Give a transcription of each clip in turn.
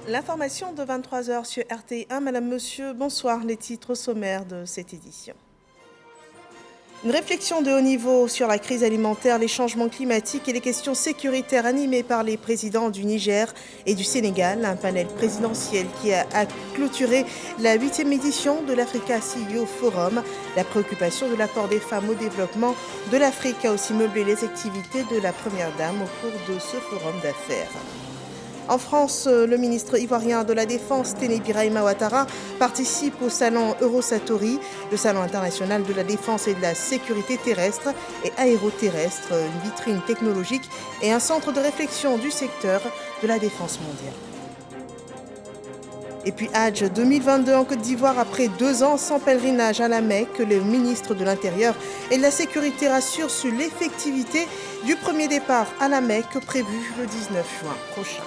L'information de 23 heures sur RT1. Madame, Monsieur, bonsoir. Les titres au sommaire de cette édition. Une réflexion de haut niveau sur la crise alimentaire, les changements climatiques et les questions sécuritaires animées par les présidents du Niger et du Sénégal. Un panel présidentiel qui a clôturé la 8e édition de l'Africa CEO Forum. La préoccupation de l'apport des femmes au développement de l'Afrique a aussi meublé les activités de la Première Dame au cours de ce forum d'affaires. En France, le ministre ivoirien de la Défense, Téné Birahima Ouattara, participe au salon Eurosatori, le salon international de la défense et de la sécurité terrestre et aéroterrestre, une vitrine technologique et un centre de réflexion du secteur de la défense mondiale. Et puis Hajj 2022 en Côte d'Ivoire, après 2 ans sans pèlerinage à la Mecque, le ministre de l'Intérieur et de la Sécurité rassure sur l'effectivité du premier départ à la Mecque prévu le 19 juin prochain.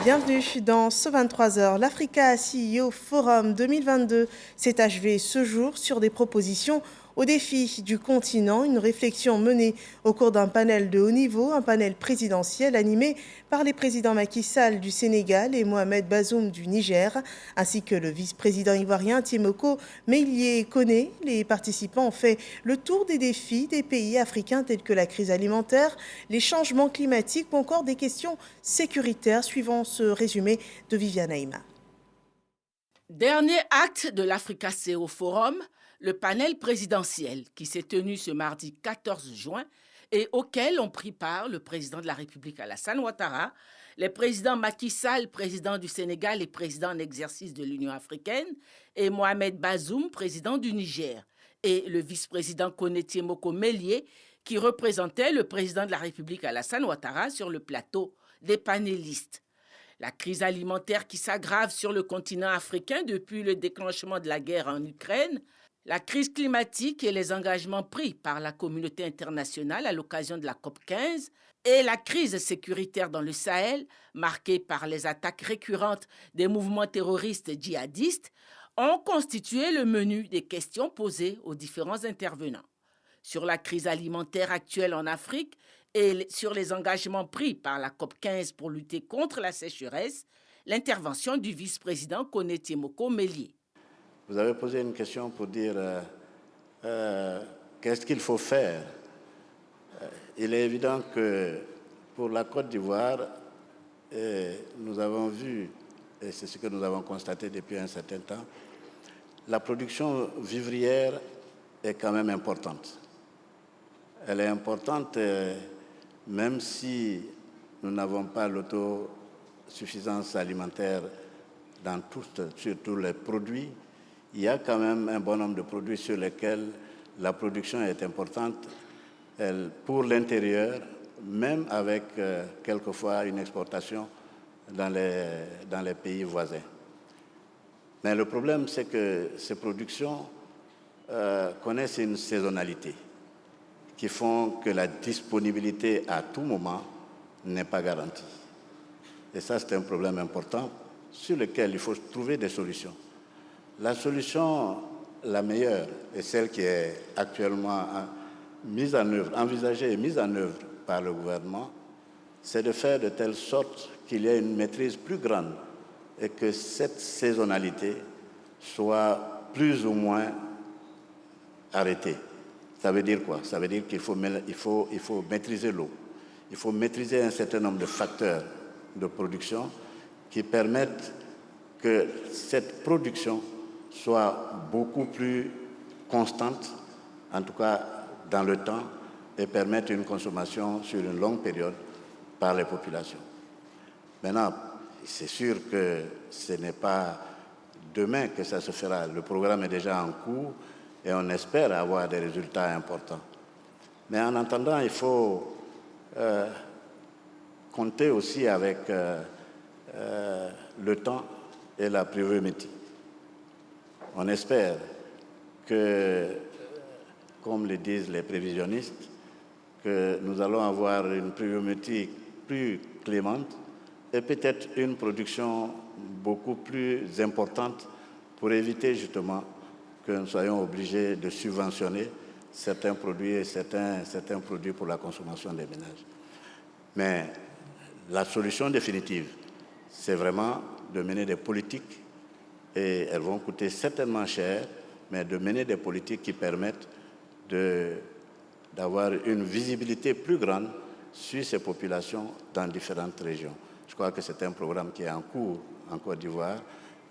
Bienvenue dans ce 23h. L'Africa CEO Forum 2022 s'est achevé ce jour sur des propositions aux défis du continent. Une réflexion menée au cours d'un panel de haut niveau, un panel présidentiel animé par les présidents Macky Sall du Sénégal et Mohamed Bazoum du Niger, ainsi que le vice-président ivoirien Tiemoko Meïlie Koné. Les participants ont fait le tour des défis des pays africains tels que la crise alimentaire, les changements climatiques ou encore des questions sécuritaires, suivant ce résumé de Viviane Aïma. Dernier acte de l'Africa CEO Forum, le panel présidentiel qui s'est tenu ce mardi 14 juin et auquel ont pris part le président de la République Alassane Ouattara, les présidents Macky Sall, président du Sénégal et président en exercice de l'Union africaine, et Mohamed Bazoum, président du Niger, et le vice-président Koné Tiemoko Meïlie, qui représentait le président de la République Alassane Ouattara sur le plateau des panélistes. La crise alimentaire qui s'aggrave sur le continent africain depuis le déclenchement de la guerre en Ukraine, la crise climatique et les engagements pris par la communauté internationale à l'occasion de la COP15 et la crise sécuritaire dans le Sahel, marquée par les attaques récurrentes des mouvements terroristes djihadistes, ont constitué le menu des questions posées aux différents intervenants. Sur la crise alimentaire actuelle en Afrique et sur les engagements pris par la COP15 pour lutter contre la sécheresse, l'intervention du vice-président Koné Tiemoko Meïlie. Vous avez posé une question pour dire qu'est-ce qu'il faut faire. Il est évident que pour la Côte d'Ivoire, nous avons vu, et c'est ce que nous avons constaté depuis un certain temps, la production vivrière est quand même importante. Elle est importante même si nous n'avons pas l'autosuffisance alimentaire sur tous les produits. Il y a quand même un bon nombre de produits sur lesquels la production est importante pour l'intérieur, même avec quelquefois une exportation dans les pays voisins. Mais le problème, c'est que ces productions connaissent une saisonnalité qui font que la disponibilité à tout moment n'est pas garantie. Et ça, c'est un problème important sur lequel il faut trouver des solutions. La solution la meilleure est celle qui est actuellement mise en œuvre, envisagée et mise en œuvre par le gouvernement, c'est de faire de telle sorte qu'il y ait une maîtrise plus grande et que cette saisonnalité soit plus ou moins arrêtée. Ça veut dire quoi? Ça veut dire qu'il faut maîtriser l'eau. Il faut maîtriser un certain nombre de facteurs de production qui permettent que cette production soit beaucoup plus constante, en tout cas dans le temps, et permettre une consommation sur une longue période par les populations. Maintenant, c'est sûr que ce n'est pas demain que ça se fera. Le programme est déjà en cours et on espère avoir des résultats importants. Mais en attendant, il faut compter aussi avec le temps et la pluviométrie. On espère que, comme le disent les prévisionnistes, que nous allons avoir une pluviométrie plus clémente et peut-être une production beaucoup plus importante pour éviter justement que nous soyons obligés de subventionner certains produits et certains produits pour la consommation des ménages. Mais La solution définitive, c'est vraiment de mener des politiques, et elles vont coûter certainement cher, mais de mener des politiques qui permettent d'avoir une visibilité plus grande sur ces populations dans différentes régions. Je crois que c'est un programme qui est en cours en Côte d'Ivoire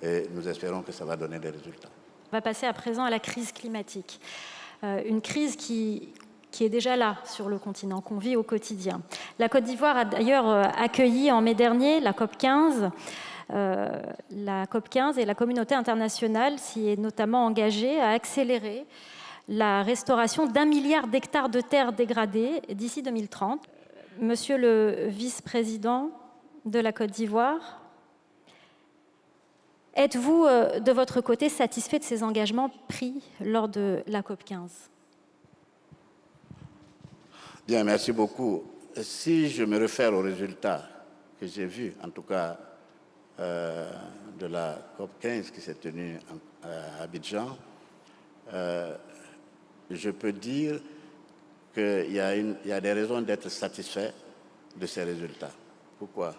et nous espérons que ça va donner des résultats. On va passer à présent à la crise climatique. Une crise qui est déjà là sur le continent, qu'on vit au quotidien. La Côte d'Ivoire a d'ailleurs accueilli en mai dernier la COP15. La COP15 et la communauté internationale s'y est notamment engagée à accélérer la restauration d'1 milliard d'hectares de terres dégradées d'ici 2030. Monsieur le vice-président de la Côte d'Ivoire, êtes-vous, de votre côté, satisfait de ces engagements pris lors de la COP15 ? Bien, merci beaucoup. Si je me réfère aux résultats que j'ai vus, en tout cas de la COP15 qui s'est tenue à Abidjan, je peux dire qu'il y a des raisons d'être satisfait de ces résultats. Pourquoi ?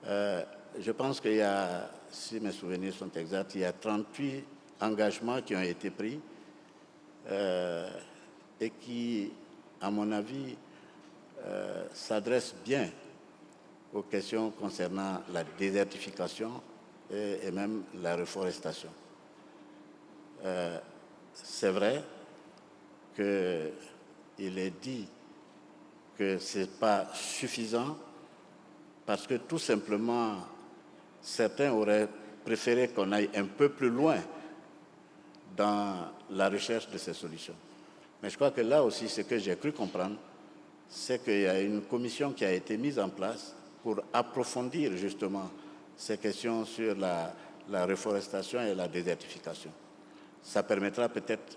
Je pense qu'il y a, si mes souvenirs sont exacts, il y a 38 engagements qui ont été pris et qui, à mon avis, s'adressent bien aux questions concernant la désertification et même la reforestation. C'est vrai qu'il est dit que ce n'est pas suffisant parce que tout simplement, certains auraient préféré qu'on aille un peu plus loin dans la recherche de ces solutions. Mais je crois que là aussi, ce que j'ai cru comprendre, c'est qu'il y a une commission qui a été mise en place pour approfondir justement ces questions sur la reforestation et la désertification. Ça permettra peut-être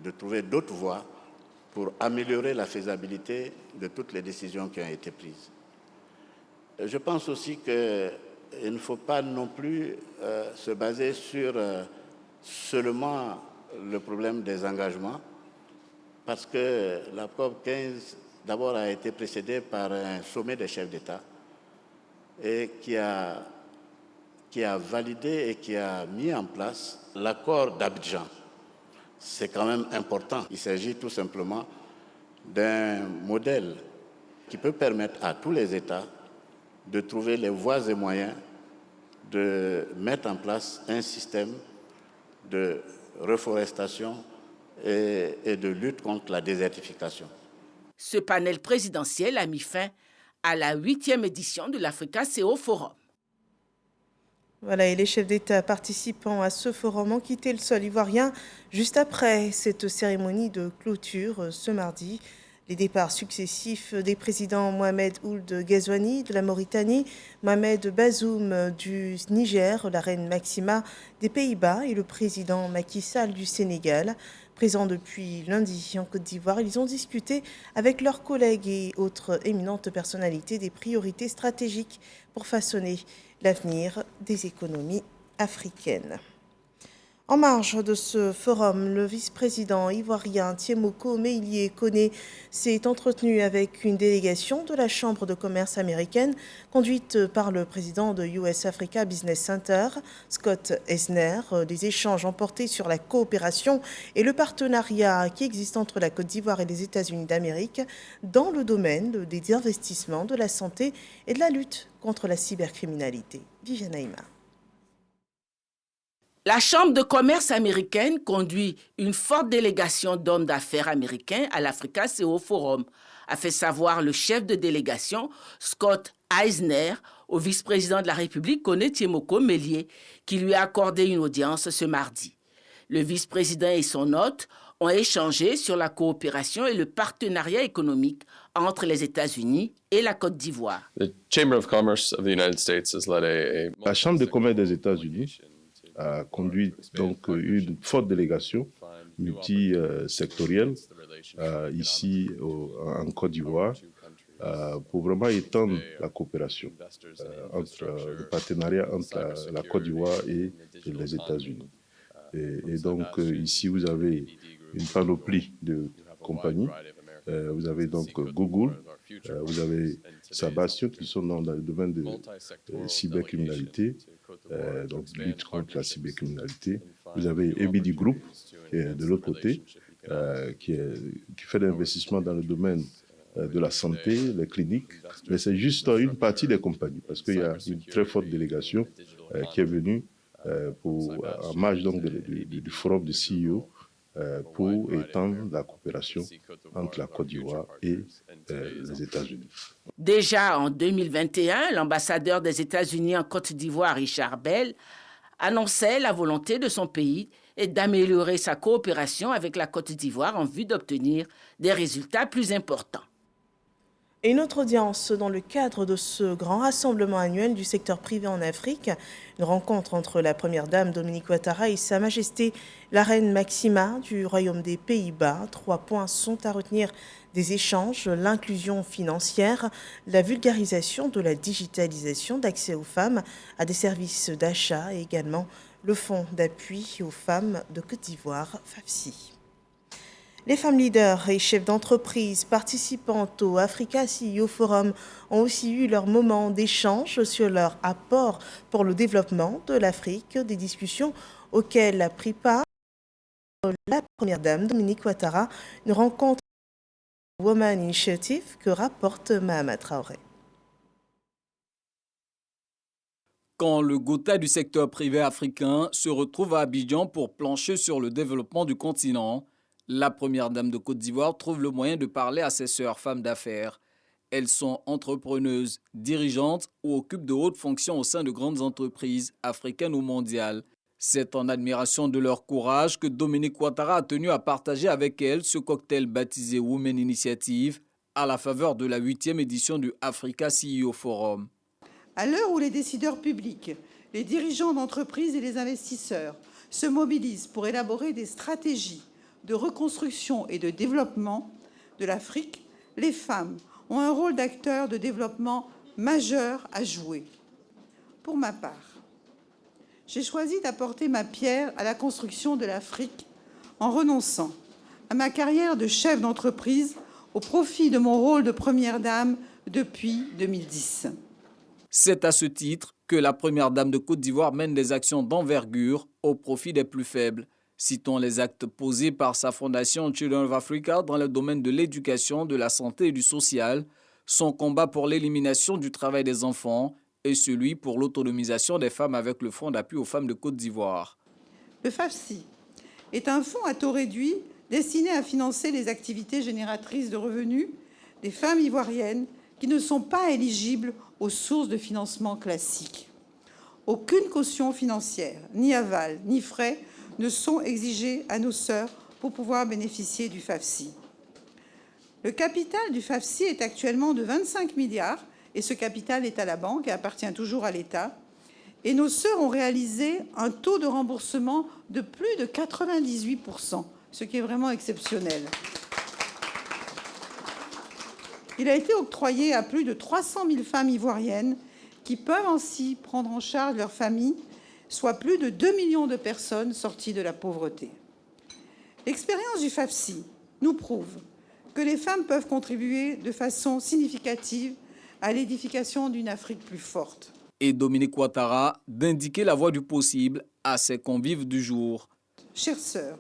de trouver d'autres voies pour améliorer la faisabilité de toutes les décisions qui ont été prises. Je pense aussi qu'il ne faut pas non plus se baser sur seulement le problème des engagements, parce que la COP15, d'abord, a été précédée par un sommet des chefs d'État et qui a validé et qui a mis en place l'accord d'Abidjan. C'est quand même important. Il s'agit tout simplement d'un modèle qui peut permettre à tous les États de trouver les voies et moyens de mettre en place un système de reforestation et de lutte contre la désertification. Ce panel présidentiel a mis fin à la 8e édition de l'Africa CO Forum. Voilà, et les chefs d'État participant à ce forum ont quitté le sol ivoirien juste après cette cérémonie de clôture ce mardi. Les départs successifs des présidents Mohamed Ould Ghazouani de la Mauritanie, Mohamed Bazoum du Niger, la reine Maxima des Pays-Bas et le président Macky Sall du Sénégal. Présents depuis lundi en Côte d'Ivoire, ils ont discuté avec leurs collègues et autres éminentes personnalités des priorités stratégiques pour façonner l'avenir des économies africaines. En marge de ce forum, le vice-président ivoirien Tiemoko Meïlie Koné s'est entretenu avec une délégation de la Chambre de commerce américaine conduite par le président de US Africa Business Center, Scott Eisner. Les échanges ont porté sur la coopération et le partenariat qui existe entre la Côte d'Ivoire et les États-Unis d'Amérique dans le domaine des investissements, de la santé et de la lutte contre la cybercriminalité. Viviane Aïma. La Chambre de commerce américaine conduit une forte délégation d'hommes d'affaires américains à l'Africa CO Forum, a fait savoir le chef de délégation, Scott Eisner, au vice-président de la République, Koné Tiemoko Meïlie, qui lui a accordé une audience ce mardi. Le vice-président et son hôte ont échangé sur la coopération et le partenariat économique entre les États-Unis et la Côte d'Ivoire. La Chambre de commerce des États-Unis a conduit donc une forte délégation multisectorielle ici en Côte d'Ivoire pour vraiment étendre la coopération entre le partenariat entre la Côte d'Ivoire et les États-Unis. Et donc ici vous avez une panoplie de compagnies vous avez donc Google, vous avez Sabastion qui sont dans le domaine de cybercriminalité, donc lutte contre la cybercriminalité. Vous avez EBD Group qui est de l'autre côté, qui fait l'investissement dans le domaine de la santé, les cliniques, mais c'est juste une partie des compagnies, parce qu'il y a une très forte délégation qui est venue en marge donc du forum de CEO pour étendre la coopération entre la Côte d'Ivoire et les États-Unis. Déjà en 2021, l'ambassadeur des États-Unis en Côte d'Ivoire, Richard Bell, annonçait la volonté de son pays et d'améliorer sa coopération avec la Côte d'Ivoire en vue d'obtenir des résultats plus importants. Et une autre audience dans le cadre de ce grand rassemblement annuel du secteur privé en Afrique, une rencontre entre la première dame Dominique Ouattara et Sa Majesté la reine Maxima du Royaume des Pays-Bas. 3 points sont à retenir des échanges: l'inclusion financière, la vulgarisation de la digitalisation d'accès aux femmes à des services d'achat et également le fonds d'appui aux femmes de Côte d'Ivoire, FAFSI. Les femmes leaders et chefs d'entreprise participant au Africa CEO Forum ont aussi eu leur moment d'échange sur leur apport pour le développement de l'Afrique, des discussions auxquelles a pris part la première dame Dominique Ouattara, une rencontre Women Initiative que rapporte Mahama Traoré. Quand le Gotha du secteur privé africain se retrouve à Abidjan pour plancher sur le développement du continent, la première dame de Côte d'Ivoire trouve le moyen de parler à ses sœurs femmes d'affaires. Elles sont entrepreneuses, dirigeantes ou occupent de hautes fonctions au sein de grandes entreprises africaines ou mondiales. C'est en admiration de leur courage que Dominique Ouattara a tenu à partager avec elles ce cocktail baptisé Women Initiative à la faveur de la 8e édition du Africa CEO Forum. À l'heure où les décideurs publics, les dirigeants d'entreprises et les investisseurs se mobilisent pour élaborer des stratégies de reconstruction et de développement de l'Afrique, les femmes ont un rôle d'acteur de développement majeur à jouer. Pour ma part, j'ai choisi d'apporter ma pierre à la construction de l'Afrique en renonçant à ma carrière de chef d'entreprise au profit de mon rôle de première dame depuis 2010. C'est à ce titre que la première dame de Côte d'Ivoire mène des actions d'envergure au profit des plus faibles. Citons les actes posés par sa fondation Children of Africa dans le domaine de l'éducation, de la santé et du social, son combat pour l'élimination du travail des enfants et celui pour l'autonomisation des femmes avec le Fonds d'appui aux femmes de Côte d'Ivoire. Le FAFSI est un fonds à taux réduit destiné à financer les activités génératrices de revenus des femmes ivoiriennes qui ne sont pas éligibles aux sources de financement classiques. Aucune caution financière, ni aval, ni frais ne sont exigés à nos sœurs pour pouvoir bénéficier du FAFSI. Le capital du FAFSI est actuellement de 25 milliards et ce capital est à la banque et appartient toujours à l'État. Et nos sœurs ont réalisé un taux de remboursement de plus de 98%, ce qui est vraiment exceptionnel. Il a été octroyé à plus de 300 000 femmes ivoiriennes qui peuvent ainsi prendre en charge leur famille, soit plus de 2 millions de personnes sorties de la pauvreté. L'expérience du FAFSI nous prouve que les femmes peuvent contribuer de façon significative à l'édification d'une Afrique plus forte. Et Dominique Ouattara d'indiquer la voie du possible à ses convives du jour. Chères sœurs,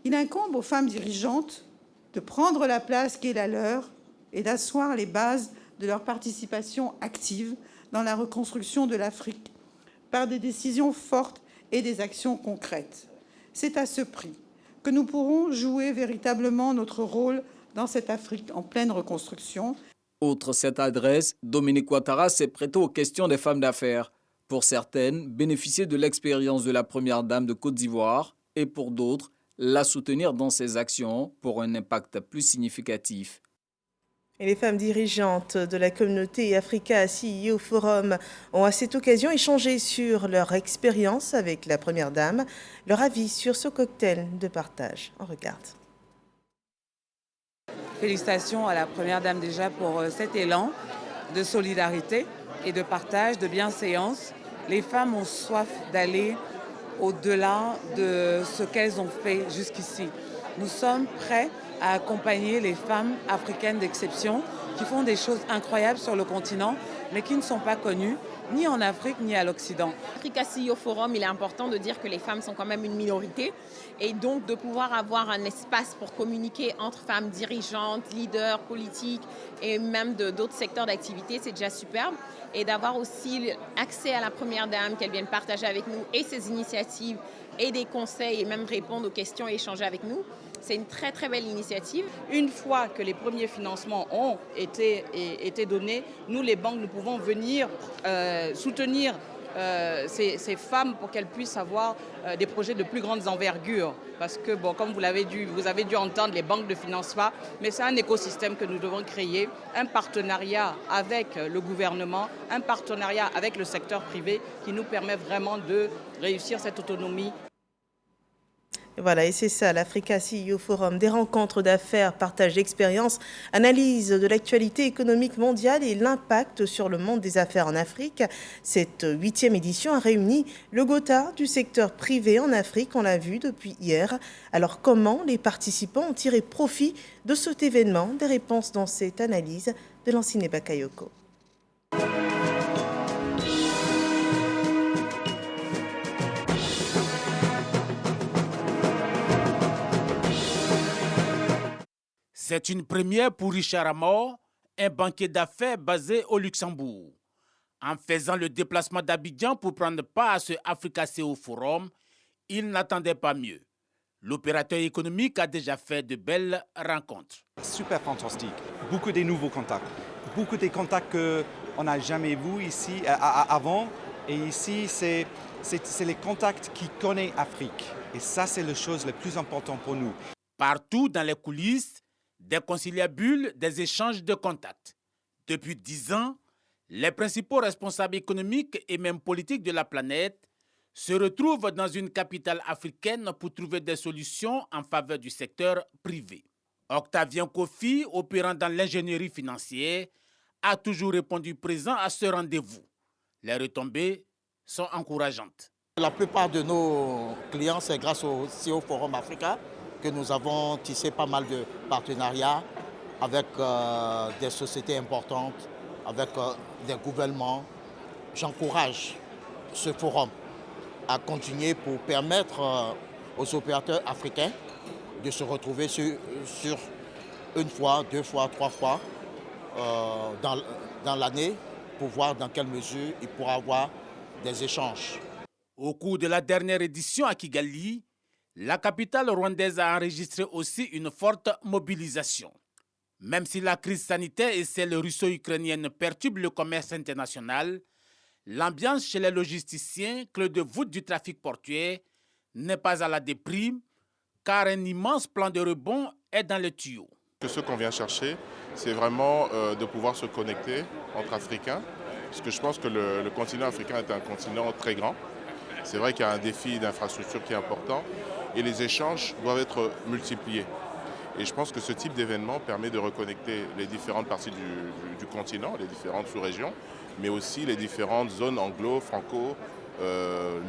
il incombe aux femmes dirigeantes de prendre la place qui est la leur et d'asseoir les bases de leur participation active dans la reconstruction de l'Afrique par des décisions fortes et des actions concrètes. C'est à ce prix que nous pourrons jouer véritablement notre rôle dans cette Afrique en pleine reconstruction. Outre cette adresse, Dominique Ouattara s'est prêté aux questions des femmes d'affaires. Pour certaines, bénéficier de l'expérience de la première dame de Côte d'Ivoire et pour d'autres, la soutenir dans ses actions pour un impact plus significatif. Et les femmes dirigeantes de la communauté Africa CEO Forum ont à cette occasion échangé sur leur expérience avec la première dame, leur avis sur ce cocktail de partage. On regarde. Félicitations à la première dame déjà pour cet élan de solidarité et de partage, de bienséance. Les femmes ont soif d'aller au-delà de ce qu'elles ont fait jusqu'ici. Nous sommes prêts à accompagner les femmes africaines d'exception qui font des choses incroyables sur le continent, mais qui ne sont pas connues ni en Afrique ni à l'Occident. Africa CEO Forum, il est important de dire que les femmes sont quand même une minorité et donc de pouvoir avoir un espace pour communiquer entre femmes dirigeantes, leaders, politiques et même d'autres secteurs d'activité, c'est déjà superbe. Et d'avoir aussi accès à la première dame, qu'elle vienne partager avec nous et ses initiatives et des conseils et même répondre aux questions et échanger avec nous. C'est une très très belle initiative. Une fois que les premiers financements ont été donnés, nous les banques, nous pouvons venir soutenir ces femmes pour qu'elles puissent avoir des projets de plus grande envergure. Parce que, bon, comme vous avez dû entendre, les banques ne financent pas, mais c'est un écosystème que nous devons créer, un partenariat avec le gouvernement, un partenariat avec le secteur privé qui nous permet vraiment de réussir cette autonomie. Voilà, et c'est ça, l'Africa CEO Forum, des rencontres d'affaires, partage d'expériences, analyse de l'actualité économique mondiale et l'impact sur le monde des affaires en Afrique. Cette 8e édition a réuni le Gotha du secteur privé en Afrique, on l'a vu depuis hier. Alors comment les participants ont tiré profit de cet événement? Des réponses dans cette analyse de Lansine Bakayoko. C'est une première pour Richard Amor, un banquier d'affaires basé au Luxembourg. En faisant le déplacement d'Abidjan pour prendre part à ce Africa CEO Forum, il n'attendait pas mieux. L'opérateur économique a déjà fait de belles rencontres. Super fantastique. Beaucoup de nouveaux contacts. Beaucoup de contacts qu'on n'a jamais vus ici avant. Et ici, c'est les contacts qui connaissent l'Afrique. Et ça, c'est la chose la plus importante pour nous. Partout dans les coulisses, des conciliabules, des échanges de contacts. Depuis 10 ans, les principaux responsables économiques et même politiques de la planète se retrouvent dans une capitale africaine pour trouver des solutions en faveur du secteur privé. Octavien Kofi, opérant dans l'ingénierie financière, a toujours répondu présent à ce rendez-vous. Les retombées sont encourageantes. La plupart de nos clients, c'est grâce au CEO Forum Africa que nous avons tissé pas mal de partenariats avec des sociétés importantes, avec des gouvernements. J'encourage ce forum à continuer pour permettre aux opérateurs africains de se retrouver sur une fois, 2 fois, 3 fois dans l'année pour voir dans quelle mesure il pourra avoir des échanges. Au cours de la dernière édition à Kigali, la capitale rwandaise a enregistré aussi une forte mobilisation. Même si la crise sanitaire et celle russo-ukrainienne perturbent le commerce international, l'ambiance chez les logisticiens, clé de voûte du trafic portuaire, n'est pas à la déprime, car un immense plan de rebond est dans le tuyau. Ce qu'on vient chercher, c'est vraiment de pouvoir se connecter entre Africains, parce que je pense que le continent africain est un continent très grand. C'est vrai qu'il y a un défi d'infrastructure qui est important et les échanges doivent être multipliés. Et je pense que ce type d'événement permet de reconnecter les différentes parties du continent, les différentes sous-régions, mais aussi les différentes zones anglo, franco,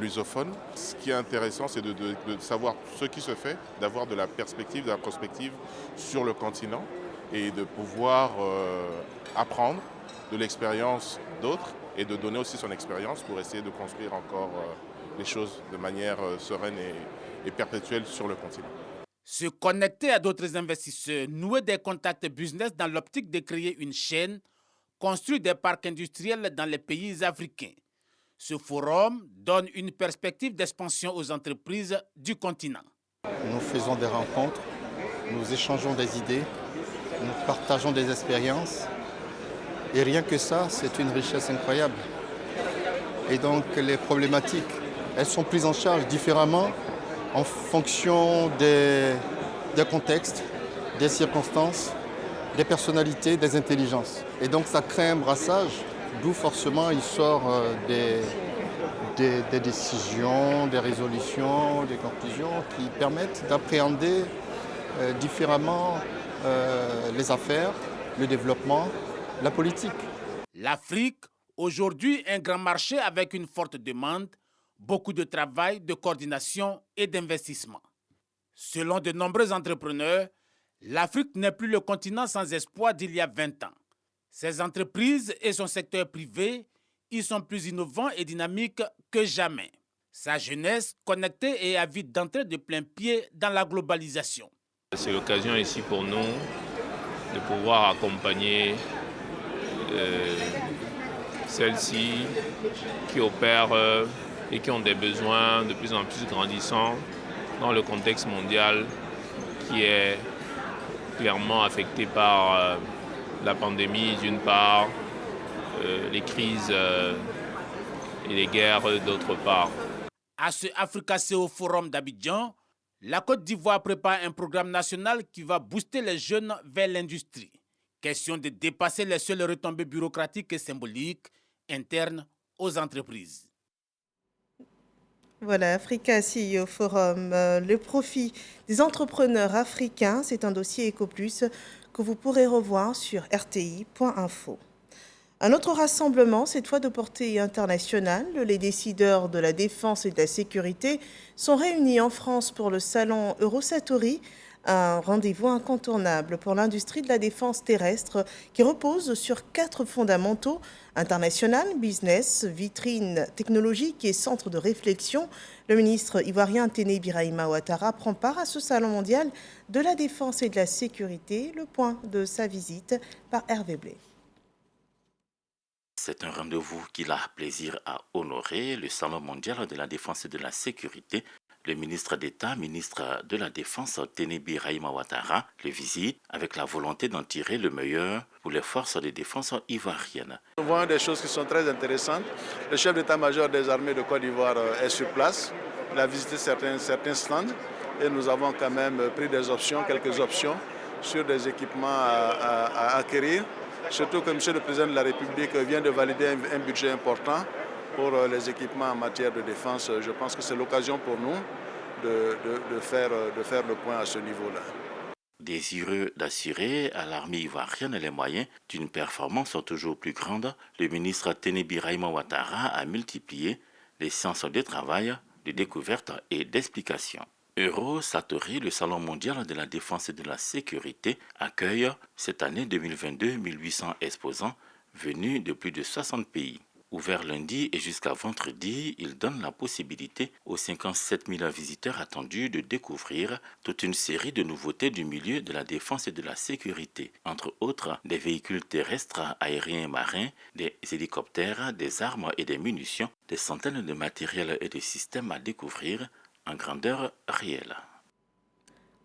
lusophones. Ce qui est intéressant, c'est de savoir ce qui se fait, d'avoir de la perspective, de la prospective sur le continent et de pouvoir apprendre de l'expérience d'autres et de donner aussi son expérience pour essayer de construire encore les choses de manière sereine et perpétuelle sur le continent. Se connecter à d'autres investisseurs, nouer des contacts business dans l'optique de créer une chaîne, construire des parcs industriels dans les pays africains. Ce forum donne une perspective d'expansion aux entreprises du continent. Nous faisons des rencontres, nous échangeons des idées, nous partageons des expériences. Et rien que ça, c'est une richesse incroyable. Et donc les problématiques, elles sont prises en charge différemment en fonction des contextes, des circonstances, des personnalités, des intelligences. Et donc ça crée un brassage, d'où forcément il sort des décisions, des résolutions, des conclusions qui permettent d'appréhender différemment les affaires, le développement, la politique. L'Afrique, aujourd'hui un grand marché avec une forte demande, beaucoup de travail, de coordination et d'investissement. Selon de nombreux entrepreneurs, L'Afrique n'est plus le continent sans espoir d'il y a 20 ans. Ses entreprises et son secteur privé y sont plus innovants et dynamiques que jamais. Sa jeunesse connectée et avide d'entrer de plein pied dans la globalisation. C'est l'occasion ici pour nous de pouvoir accompagner celles-ci qui opèrent et qui ont des besoins de plus en plus grandissants dans le contexte mondial qui est clairement affecté par la pandémie d'une part, les crises et les guerres d'autre part. À ce Africa CEO Forum d'Abidjan, la Côte d'Ivoire prépare un programme national qui va booster les jeunes vers l'industrie. Question de dépasser les seules retombées bureaucratiques et symboliques internes aux entreprises. Voilà, Africa CEO Forum, le profit des entrepreneurs africains, c'est un dossier EcoPlus que vous pourrez revoir sur rti.info. Un autre rassemblement, cette fois de portée internationale, les décideurs de la défense et de la sécurité sont réunis en France pour le salon Eurosatori, un rendez-vous incontournable pour l'industrie de la défense terrestre qui repose sur 4 fondamentaux: international, business, vitrine technologique et centre de réflexion. Le ministre ivoirien Téné Birahima Ouattara prend part à ce salon mondial de la défense et de la sécurité. Le point de sa visite par Hervé Blé. C'est un rendez-vous qu'il a plaisir à honorer, le Salon mondial de la défense et de la sécurité. Le ministre d'État, ministre de la Défense, Téné Birahima Ouattara, le visite avec la volonté d'en tirer le meilleur pour les forces de défense ivoiriennes. Nous voyons des choses qui sont très intéressantes. Le chef d'état-major des armées de Côte d'Ivoire est sur place. Il a visité certains stands et nous avons quand même pris quelques options sur des équipements à acquérir. Surtout que M. le Président de la République vient de valider un budget important pour les équipements en matière de défense. Je pense que c'est l'occasion pour nous de faire le point à ce niveau-là. Désireux d'assurer à l'armée ivoirienne les moyens d'une performance toujours plus grande, le ministre Téné Birahima Ouattara a multiplié les séances de travail, de découverte et d'explication. Eurosatori, le Salon mondial de la défense et de la sécurité, accueille cette année 2022 1800 exposants venus de plus de 60 pays. Ouvert lundi et jusqu'à vendredi, il donne la possibilité aux 57 000 visiteurs attendus de découvrir toute une série de nouveautés du milieu de la défense et de la sécurité, entre autres des véhicules terrestres, aériens et marins, des hélicoptères, des armes et des munitions, des centaines de matériels et de systèmes à découvrir en grandeur réelle.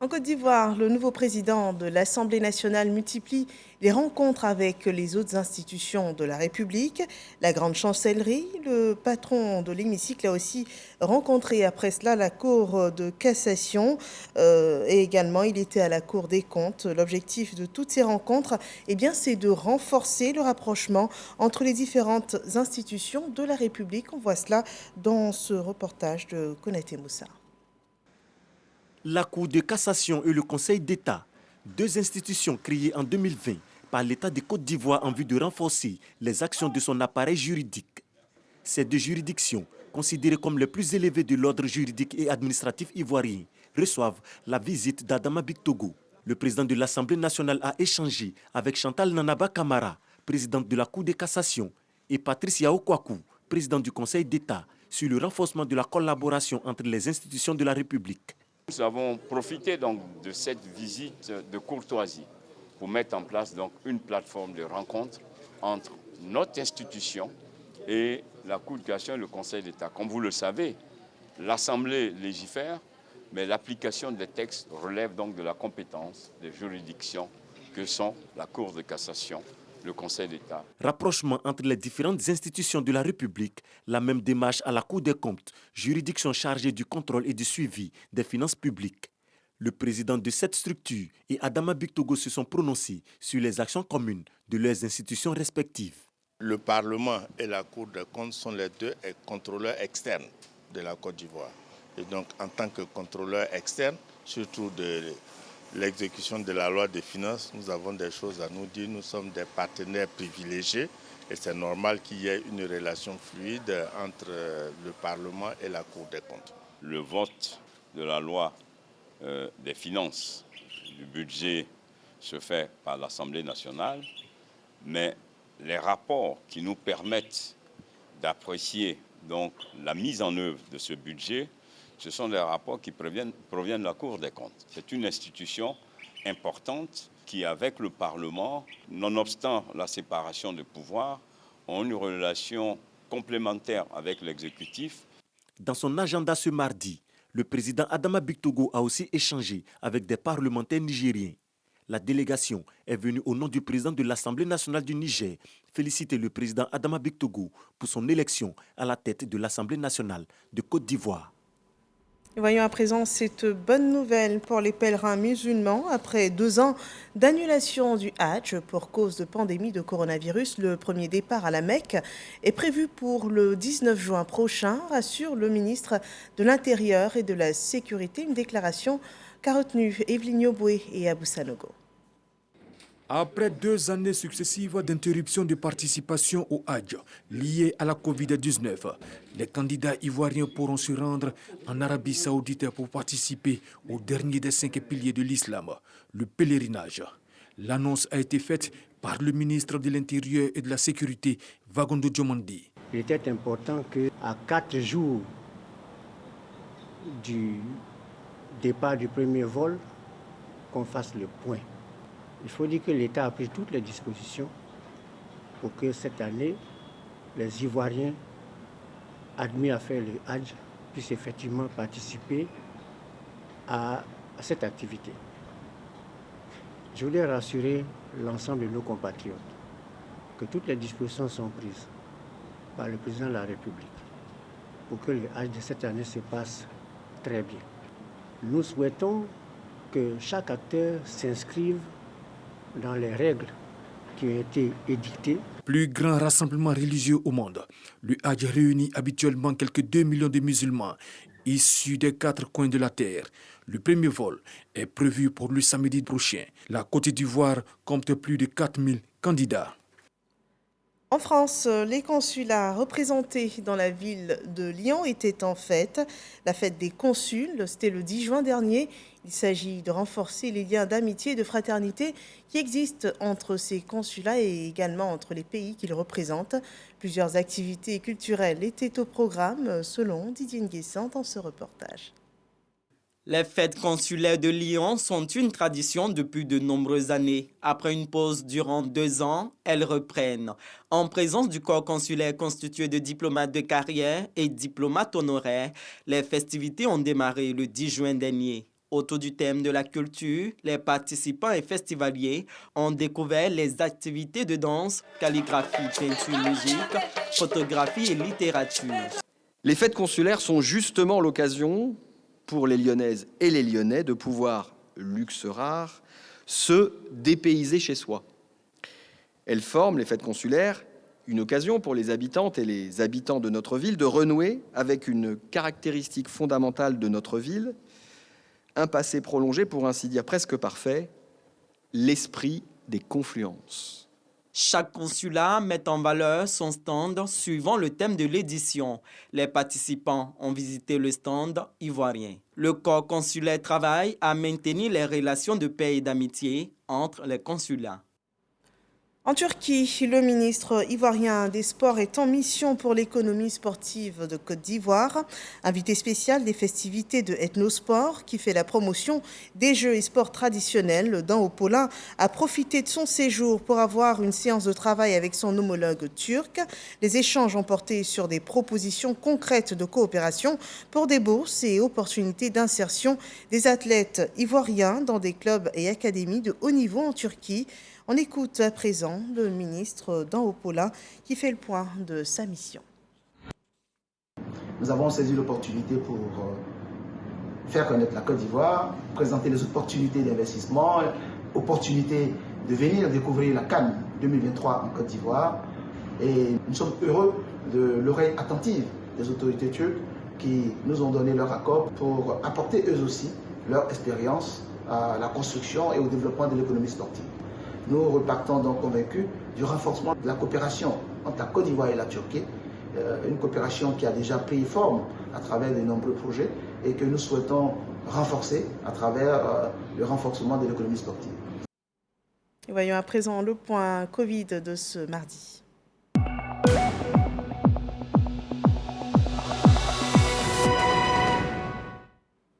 En Côte d'Ivoire, le nouveau président de l'Assemblée nationale multiplie les rencontres avec les autres institutions de la République. La grande chancellerie, le patron de l'hémicycle a aussi rencontré après cela la Cour de cassation et également il était à la Cour des comptes. L'objectif de toutes ces rencontres, c'est de renforcer le rapprochement entre les différentes institutions de la République. On voit cela dans ce reportage de Konaté Moussa. La Cour de cassation et le Conseil d'État, 2 institutions créées en 2020 par l'État de Côte d'Ivoire en vue de renforcer les actions de son appareil juridique. Ces 2 juridictions, considérées comme les plus élevées de l'ordre juridique et administratif ivoirien, reçoivent la visite d'Adama Bictogo. Le président de l'Assemblée nationale a échangé avec Chantal Nanaba Camara, présidente de la Cour de cassation, et Patrice Yao Kwaku, président du Conseil d'État, sur le renforcement de la collaboration entre les institutions de la République. Nous avons profité donc de cette visite de courtoisie pour mettre en place donc une plateforme de rencontre entre notre institution et la Cour de cassation et le Conseil d'État. Comme vous le savez, l'Assemblée légifère, mais l'application des textes relève donc de la compétence des juridictions que sont la Cour de cassation, le Conseil d'État. Rapprochement entre les différentes institutions de la République, la même démarche à la Cour des comptes, juridiction chargée du contrôle et du suivi des finances publiques. Le président de cette structure et Adama Bictogo se sont prononcés sur les actions communes de leurs institutions respectives. Le Parlement et la Cour des comptes sont les 2 contrôleurs externes de la Côte d'Ivoire. Et donc, en tant que contrôleur externe, surtout de l'exécution de la loi des finances, nous avons des choses à nous dire. Nous sommes des partenaires privilégiés et c'est normal qu'il y ait une relation fluide entre le Parlement et la Cour des comptes. Le vote de la loi des finances du budget se fait par l'Assemblée nationale, mais les rapports qui nous permettent d'apprécier donc la mise en œuvre de ce budget, ce sont des rapports qui proviennent de la Cour des comptes. C'est une institution importante qui, avec le Parlement, nonobstant la séparation des pouvoirs, ont une relation complémentaire avec l'exécutif. Dans son agenda ce mardi, le président Adama Bictogo a aussi échangé avec des parlementaires nigériens. La délégation est venue au nom du président de l'Assemblée nationale du Niger féliciter le président Adama Bictogo pour son élection à la tête de l'Assemblée nationale de Côte d'Ivoire. Voyons à présent cette bonne nouvelle pour les pèlerins musulmans. Après 2 ans d'annulation du Hajj pour cause de pandémie de coronavirus, le premier départ à la Mecque est prévu pour le 19 juin prochain, rassure le ministre de l'Intérieur et de la Sécurité. Une déclaration qu'a retenue Evelyne Yoboué et Abou Sanogo. Après 2 années successives d'interruption de participation au Hajj liées à la Covid-19, les candidats ivoiriens pourront se rendre en Arabie Saoudite pour participer au dernier des 5 piliers de l'islam, le pèlerinage. L'annonce a été faite par le ministre de l'Intérieur et de la Sécurité, Vagondo Diomandi. Il était important qu'à 4 jours du départ du premier vol, qu'on fasse le point. Il faut dire que l'État a pris toutes les dispositions pour que cette année, les Ivoiriens admis à faire le Hajj puissent effectivement participer à cette activité. Je voulais rassurer l'ensemble de nos compatriotes que toutes les dispositions sont prises par le président de la République pour que le Hajj de cette année se passe très bien. Nous souhaitons que chaque acteur s'inscrive dans les règles qui ont été édictées. Plus grand rassemblement religieux au monde, le Hajj réunit habituellement quelques 2 millions de musulmans issus des 4 coins de la terre. Le premier vol est prévu pour le samedi prochain. La Côte d'Ivoire compte plus de 4000 candidats. En France, les consulats représentés dans la ville de Lyon étaient en fête. La fête des consuls, c'était le 10 juin dernier. Il s'agit de renforcer les liens d'amitié et de fraternité qui existent entre ces consulats et également entre les pays qu'ils représentent. Plusieurs activités culturelles étaient au programme, selon Didier Nguessan dans ce reportage. Les fêtes consulaires de Lyon sont une tradition depuis de nombreuses années. Après une pause durant 2 ans, elles reprennent. En présence du corps consulaire constitué de diplomates de carrière et diplomates honoraires, les festivités ont démarré le 10 juin dernier. Autour du thème de la culture, les participants et festivaliers ont découvert les activités de danse, calligraphie, peinture, musique, photographie et littérature. Les fêtes consulaires sont justement l'occasion pour les Lyonnaises et les Lyonnais de pouvoir, luxe rare, se dépayser chez soi. Elles forment, les fêtes consulaires, une occasion pour les habitantes et les habitants de notre ville de renouer avec une caractéristique fondamentale de notre ville, un passé prolongé, pour ainsi dire presque parfait, l'esprit des confluences. Chaque consulat met en valeur son stand suivant le thème de l'édition. Les participants ont visité le stand ivoirien. Le corps consulaire travaille à maintenir les relations de paix et d'amitié entre les consulats. En Turquie, le ministre ivoirien des Sports est en mission pour l'économie sportive de Côte d'Ivoire. Invité spécial des festivités de Ethnosport, qui fait la promotion des jeux et sports traditionnels, Dan Opolin a profité de son séjour pour avoir une séance de travail avec son homologue turc. Les échanges ont porté sur des propositions concrètes de coopération pour des bourses et opportunités d'insertion des athlètes ivoiriens dans des clubs et académies de haut niveau en Turquie. On écoute à présent le ministre Dan Opolin qui fait le point de sa mission. Nous avons saisi l'opportunité pour faire connaître la Côte d'Ivoire, présenter les opportunités d'investissement, opportunités de venir découvrir la CAN 2023 en Côte d'Ivoire. Et nous sommes heureux de l'oreille attentive des autorités turques qui nous ont donné leur accord pour apporter eux aussi leur expérience à la construction et au développement de l'économie sportive. Nous repartons donc convaincus du renforcement de la coopération entre la Côte d'Ivoire et la Turquie, une coopération qui a déjà pris forme à travers de nombreux projets et que nous souhaitons renforcer à travers le renforcement de l'économie sportive. Et voyons à présent le point Covid de ce mardi.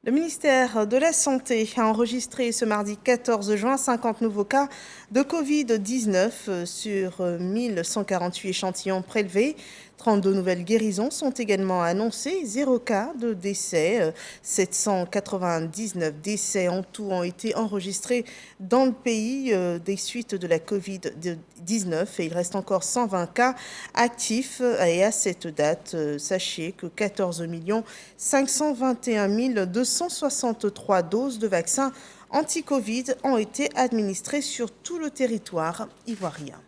Le ministère de la Santé a enregistré ce mardi 14 juin 50 nouveaux cas de Covid-19 sur 1148 échantillons prélevés. 32 nouvelles guérisons sont également annoncées, 0 cas de décès. 799 décès en tout ont été enregistrés dans le pays des suites de la Covid-19 et il reste encore 120 cas actifs. Et à cette date, sachez que 14 521 263 doses de vaccins anti-Covid ont été administrées sur tout le territoire ivoirien.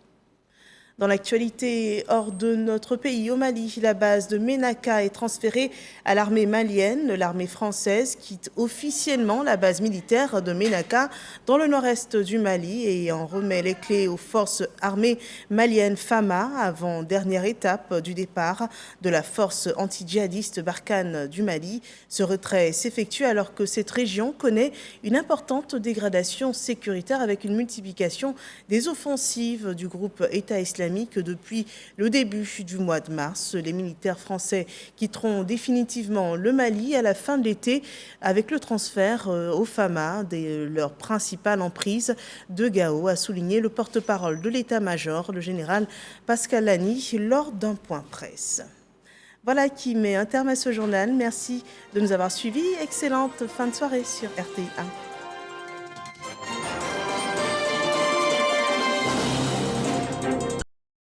Dans l'actualité hors de notre pays, au Mali, la base de Ménaka est transférée à l'armée malienne. L'armée française quitte officiellement la base militaire de Ménaka dans le nord-est du Mali et en remet les clés aux forces armées maliennes FAMA avant dernière étape du départ de la force anti-djihadiste Barkhane du Mali. Ce retrait s'effectue alors que cette région connaît une importante dégradation sécuritaire avec une multiplication des offensives du groupe État islamique depuis le début du mois de mars. Les militaires français quitteront définitivement le Mali à la fin de l'été avec le transfert au FAMA de leur principale emprise de Gao, a souligné le porte-parole de l'état-major, le général Pascal Lani, lors d'un point presse. Voilà qui met un terme à ce journal. Merci de nous avoir suivis. Excellente fin de soirée sur RTI 1.